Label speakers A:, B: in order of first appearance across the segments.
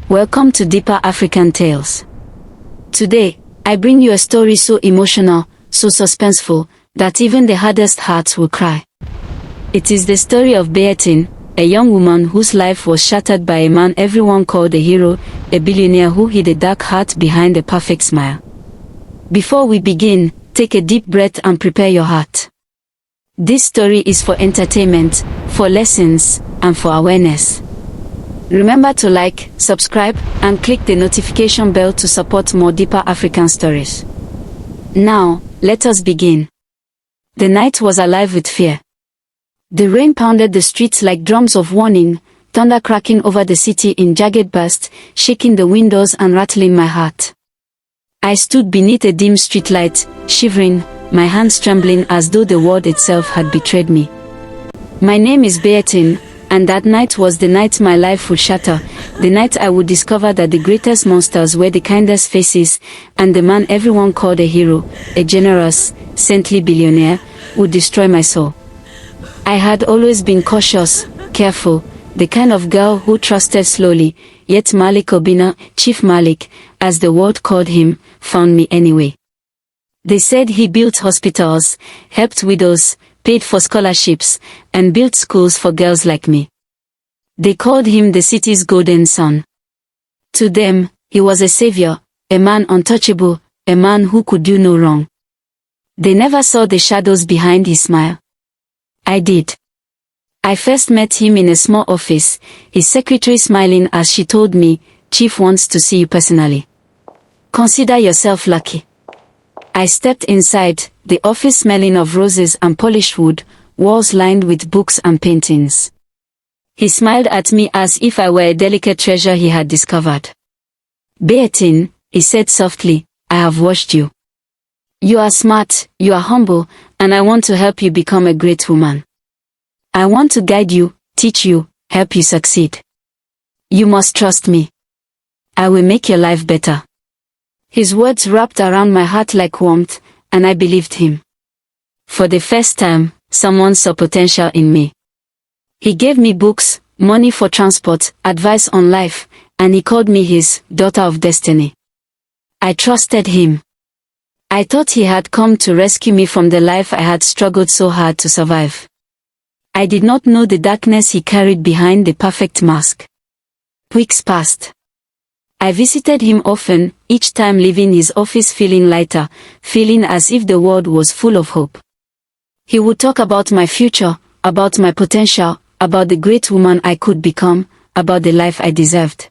A: Welcome to Deeper African Tales. Today, I bring you a story so emotional, so suspenseful, that even the hardest hearts will cry. It is the story of Bayetin, a young woman whose life was shattered by a man everyone called a hero, a billionaire who hid a dark heart behind a perfect smile. Before we begin, take a deep breath and prepare your heart. This story is for entertainment, for lessons, and for awareness. Remember to like, subscribe, and click the notification bell to support more Deeper African stories. Now, let us begin. The night was alive with fear. The rain pounded the streets like drums of warning, thunder cracking over the city in jagged bursts, shaking the windows and rattling my heart. I stood beneath a dim streetlight, shivering, my hands trembling as though the world itself had betrayed me. My name is Bayetin, and that night was the night my life would shatter, the night I would discover that the greatest monsters were the kindest faces, and the man everyone called a hero, a generous, saintly billionaire, would destroy my soul. I had always been cautious, careful, the kind of girl who trusted slowly, yet Malik Obina, Chief Malik, as the world called him, found me anyway. They said he built hospitals, helped widows, paid for scholarships, and built schools for girls like me. They called him the city's golden son. To them, he was a savior, a man untouchable, a man who could do no wrong. They never saw the shadows behind his smile. I did. I first met him in a small office, his secretary smiling as she told me, "Chief wants to see you personally. Consider yourself lucky." I stepped inside, the office smelling of roses and polished wood, walls lined with books and paintings. He smiled at me as if I were a delicate treasure he had discovered. "Bayetin," he said softly, "I have watched you. You are smart, you are humble, and I want to help you become a great woman. I want to guide you, teach you, help you succeed. You must trust me. I will make your life better." His words wrapped around my heart like warmth, and I believed him. For the first time, someone saw potential in me. He gave me books, money for transport, advice on life, and he called me his daughter of destiny. I trusted him. I thought he had come to rescue me from the life I had struggled so hard to survive. I did not know the darkness he carried behind the perfect mask. Weeks passed. I visited him often, each time leaving his office feeling lighter, feeling as if the world was full of hope. He would talk about my future, about my potential, about the great woman I could become, about the life I deserved.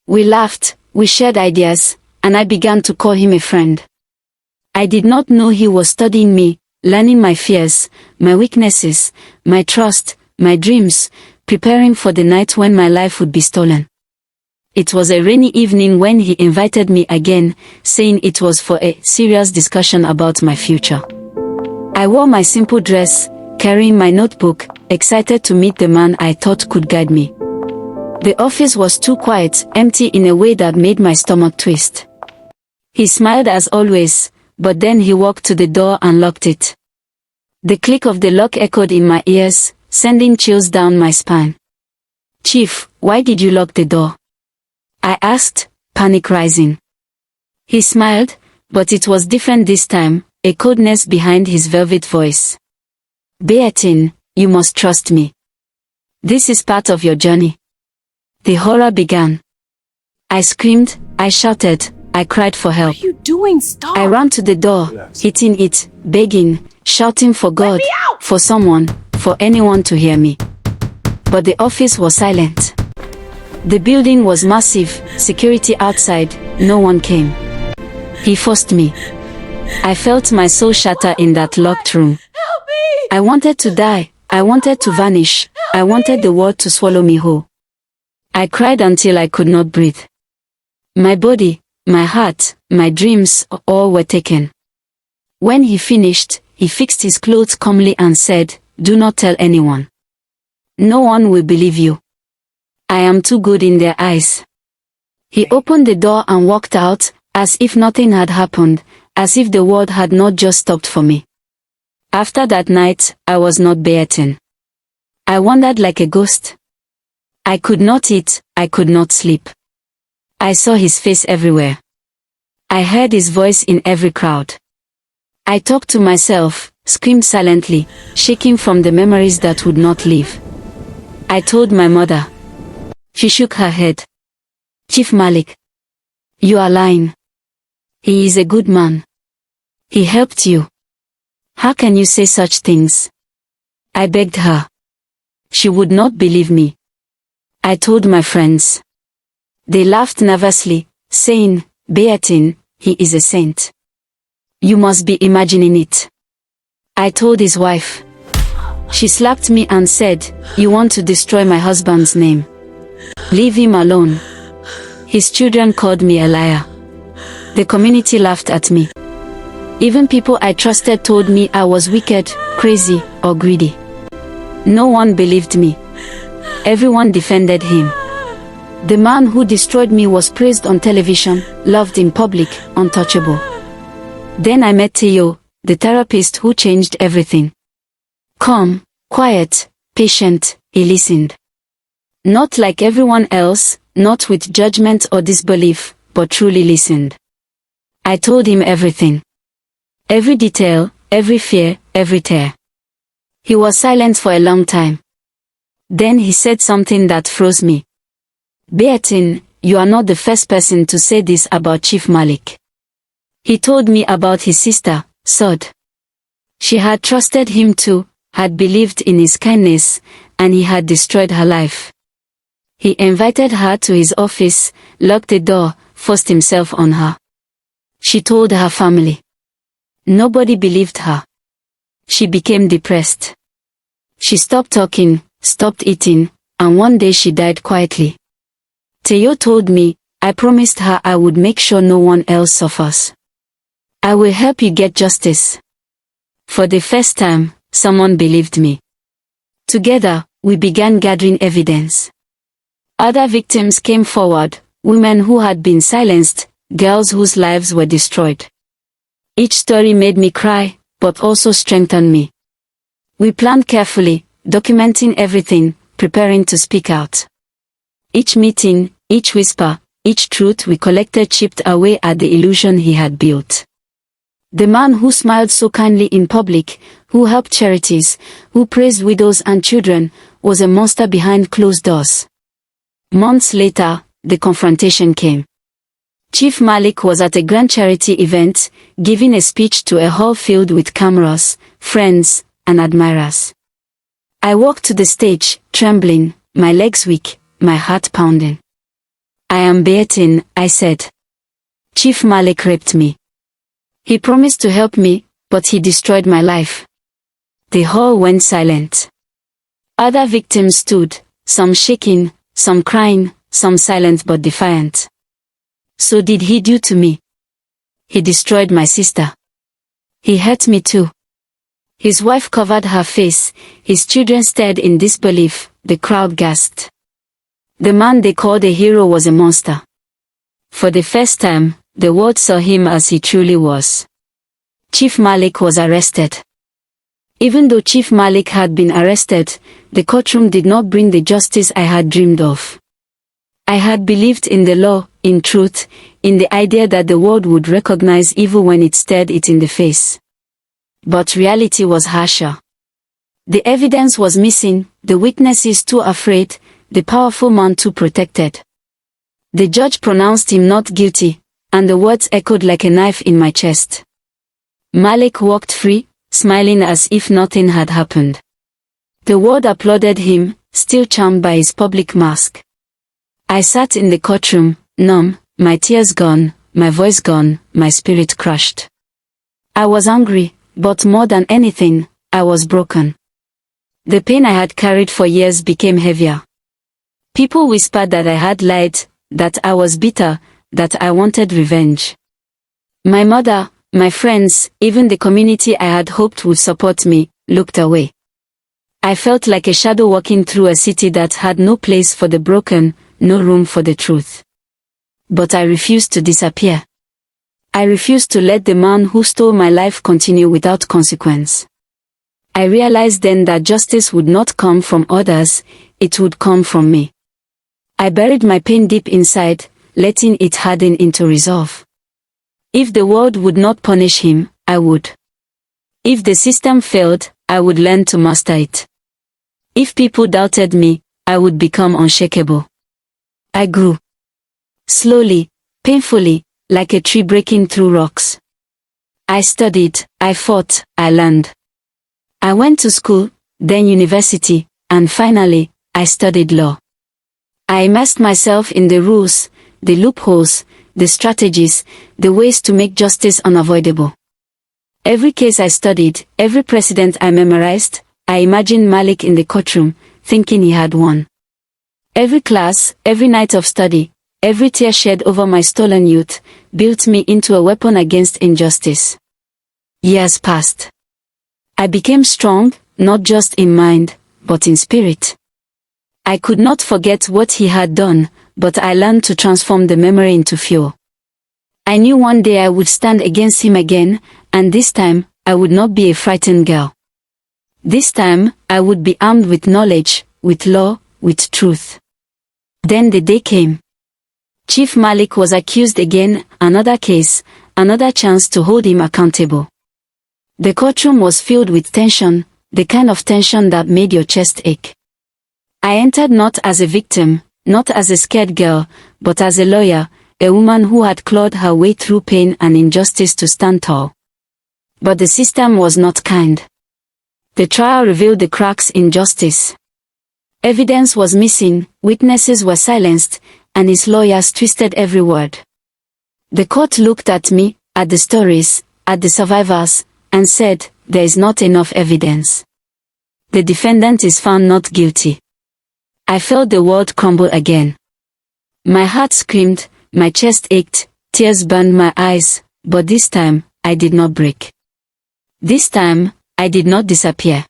A: We laughed, we shared ideas, and I began to call him a friend. I did not know he was studying me, learning my fears, my weaknesses, my trust, my dreams, preparing for the night when my life would be stolen. It was a rainy evening when he invited me again, saying it was for a serious discussion about my future. I wore my simple dress, carrying my notebook, excited to meet the man I thought could guide me. The office was too quiet, empty in a way that made my stomach twist. He smiled as always, but then he walked to the door and locked it. The click of the lock echoed in my ears, sending chills down my spine. "Chief, why did you lock the door?" I asked, panic rising. He smiled, but it was different this time, a coldness behind his velvet voice. "Bayetin, you must trust me. This is part of your journey." The horror began. I screamed, I shouted, I cried for help.
B: What are you doing? Stop!
A: I ran to the door, hitting it, begging, shouting for God, for someone, for anyone to hear me. But the office was silent. The building was massive, security outside, no one came. He forced me. I felt my soul shatter in that locked room.
B: Help me!
A: I wanted to die, I wanted to vanish, I wanted the world to swallow me whole. I cried until I could not breathe. My body, my heart, my dreams, all were taken. When he finished, he fixed his clothes calmly and said, "Do not tell anyone. No one will believe you. I am too good in their eyes." He opened the door and walked out, as if nothing had happened, as if the world had not just stopped for me. After that night, I was not Bayetin. I wandered like a ghost. I could not eat, I could not sleep. I saw his face everywhere. I heard his voice in every crowd. I talked to myself, screamed silently, shaking from the memories that would not leave. I told my mother. She shook her head. Chief Malik, you are lying. He is a good man. He helped you. How can you say such things? I begged her. She would not believe me. I told my friends. They laughed nervously, saying, Bayetin, he is a saint. You must be imagining it. I told his wife. She slapped me and said, you want to destroy my husband's name. Leave him alone. His children called me a liar. The community laughed at me. Even people I trusted told me I was wicked, crazy, or greedy. No one believed me. Everyone defended him. The man who destroyed me was praised on television, loved in public, untouchable. Then I met Theo, the therapist who changed everything. Calm, quiet, patient, he listened. Not like everyone else, not with judgment or disbelief, but truly listened. I told him everything. Every detail, every fear, every tear. He was silent for a long time. Then he said something that froze me. Bayetin, you are not the first person to say this about Chief Malik. He told me about his sister, Sod. She had trusted him too, had believed in his kindness, and he had destroyed her life. He invited her to his office, locked the door, forced himself on her. She told her family. Nobody believed her. She became depressed. She stopped talking, stopped eating, and one day she died quietly. Theo told me, I promised her I would make sure no one else suffers. I will help you get justice. For the first time, someone believed me. Together, we began gathering evidence. Other victims came forward, women who had been silenced, girls whose lives were destroyed. Each story made me cry, but also strengthened me. We planned carefully, documenting everything, preparing to speak out. Each meeting, each whisper, each truth we collected chipped away at the illusion he had built. The man who smiled so kindly in public, who helped charities, who praised widows and children, was a monster behind closed doors. Months later, the confrontation came. Chief Malik was at a grand charity event, giving a speech to a hall filled with cameras, friends, and admirers. I walked to the stage, trembling, my legs weak, my heart pounding. I am Bayetin, I said. Chief Malik raped me. He promised to help me, but he destroyed my life. The hall went silent. Other victims stood, some shaking, some crying, some silent but defiant. So did he do to me? He destroyed my sister. He hurt me too. His wife covered her face, his children stared in disbelief, the crowd gasped. The man they called a hero was a monster. For the first time, the world saw him as he truly was. Chief Malik was arrested. Even though Chief Malik had been arrested, the courtroom did not bring the justice I had dreamed of. I had believed in the law, in truth, in the idea that the world would recognize evil when it stared it in the face. But reality was harsher. The evidence was missing, the witnesses too afraid, the powerful man too protected. The judge pronounced him not guilty, and the words echoed like a knife in my chest. Malik walked free, smiling as if nothing had happened. The world applauded him, still charmed by his public mask. I sat in the courtroom, numb, my tears gone, my voice gone, my spirit crushed. I was angry, but more than anything, I was broken. The pain I had carried for years became heavier. People whispered that I had lied, that I was bitter, that I wanted revenge. My mother, my friends, even the community I had hoped would support me, looked away. I felt like a shadow walking through a city that had no place for the broken, no room for the truth. But I refused to disappear. I refused to let the man who stole my life continue without consequence. I realized then that justice would not come from others, it would come from me. I buried my pain deep inside, letting it harden into resolve. If the world would not punish him, I would. If the system failed, I would learn to master it. If people doubted me, I would become unshakable. I grew. Slowly, painfully, like a tree breaking through rocks. I studied, I fought, I learned. I went to school, then university, and finally, I studied law. I immersed myself in the rules, the loopholes, the strategies, the ways to make justice unavoidable. Every case I studied, every precedent I memorized, I imagined Malik in the courtroom, thinking he had won. Every class, every night of study, every tear shed over my stolen youth, built me into a weapon against injustice. Years passed. I became strong, not just in mind, but in spirit. I could not forget what he had done, but I learned to transform the memory into fuel. I knew one day I would stand against him again, and this time, I would not be a frightened girl. This time, I would be armed with knowledge, with law, with truth. Then the day came. Chief Malik was accused again, another case, another chance to hold him accountable. The courtroom was filled with tension, the kind of tension that made your chest ache. I entered not as a victim, not as a scared girl, but as a lawyer, a woman who had clawed her way through pain and injustice to stand tall. But the system was not kind. The trial revealed the cracks in justice. Evidence was missing, witnesses were silenced, and his lawyers twisted every word. The court looked at me, at the stories, at the survivors, and said, "There is not enough evidence. The defendant is found not guilty." I felt the world crumble again. My heart screamed, my chest ached, tears burned my eyes, but this time, I did not break. This time, I did not disappear.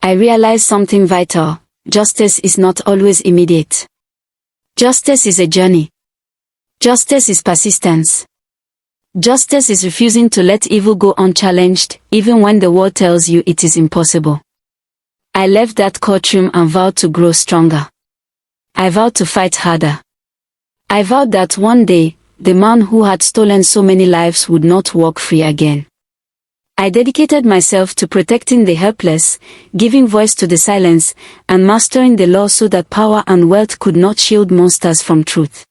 A: I realized something vital: justice is not always immediate. Justice is a journey. Justice is persistence. Justice is refusing to let evil go unchallenged, even when the world tells you it is impossible. I left that courtroom and vowed to grow stronger. I vowed to fight harder. I vowed that one day, the man who had stolen so many lives would not walk free again. I dedicated myself to protecting the helpless, giving voice to the silence, and mastering the law so that power and wealth could not shield monsters from truth.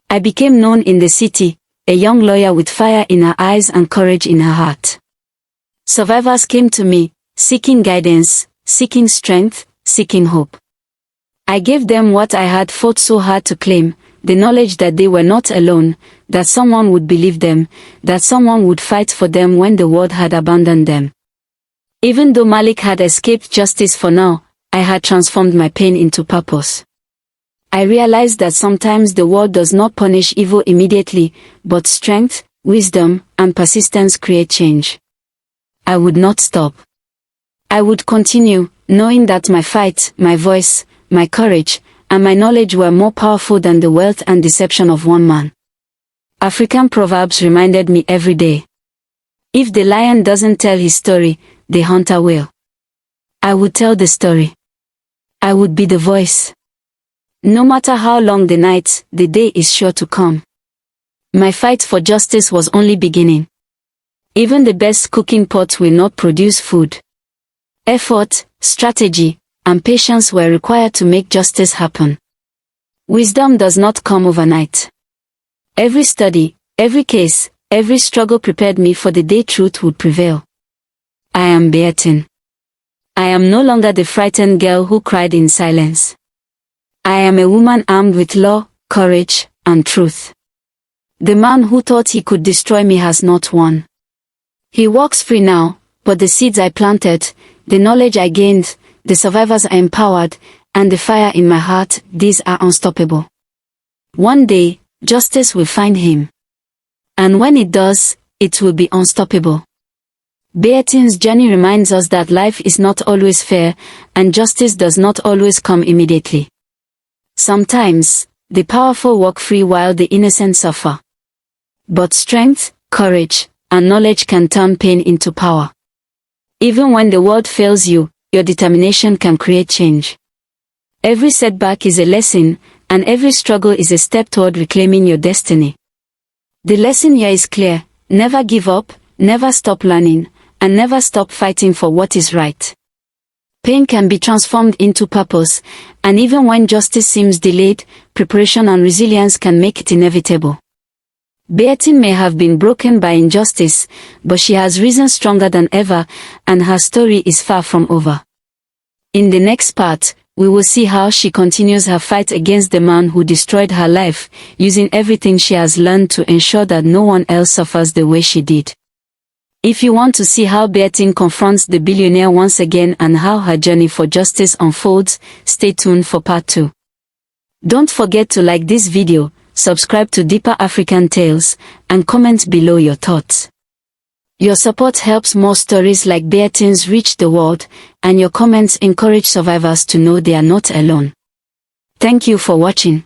A: I became known in the city, a young lawyer with fire in her eyes and courage in her heart. Survivors came to me, seeking guidance, seeking strength, seeking hope. I gave them what I had fought so hard to claim, the knowledge that they were not alone, that someone would believe them, that someone would fight for them when the world had abandoned them. Even though Malik had escaped justice for now, I had transformed my pain into purpose. I realized that sometimes the world does not punish evil immediately, but strength, wisdom, and persistence create change. I would not stop. I would continue, knowing that my fight, my voice, my courage, and my knowledge were more powerful than the wealth and deception of one man. African proverbs reminded me every day. If the lion doesn't tell his story, the hunter will. I would tell the story. I would be the voice. No matter how long the night, the day is sure to come. My fight for justice was only beginning. Even the best cooking pot will not produce food. Effort, strategy, and patience were required to make justice happen. Wisdom does not come overnight. Every study, every case, every struggle prepared me for the day truth would prevail. I am Bayetin. I am no longer the frightened girl who cried in silence. I am a woman armed with law, courage, and truth. The man who thought he could destroy me has not won. He walks free now, but the seeds I planted, the knowledge I gained, the survivors I empowered, and the fire in my heart, these are unstoppable. One day, justice will find him. And when it does, it will be unstoppable. Bayetin's journey reminds us that life is not always fair, and justice does not always come immediately. Sometimes, the powerful walk free while the innocent suffer. But strength, courage, and knowledge can turn pain into power. Even when the world fails you, your determination can create change. Every setback is a lesson, and every struggle is a step toward reclaiming your destiny. The lesson here is clear: never give up, never stop learning, and never stop fighting for what is right. Pain can be transformed into purpose, and even when justice seems delayed, preparation and resilience can make it inevitable. Bayetin may have been broken by injustice, but she has risen stronger than ever, and her story is far from over. In the next part, we will see how she continues her fight against the man who destroyed her life, using everything she has learned to ensure that no one else suffers the way she did. If you want to see how Bayetin confronts the billionaire once again and how her journey for justice unfolds, stay tuned for part 2. Don't forget to like this video, subscribe to Deeper African Tales, and comment below your thoughts. Your support helps more stories like Bayetin's reach the world, and your comments encourage survivors to know they are not alone. Thank you for watching.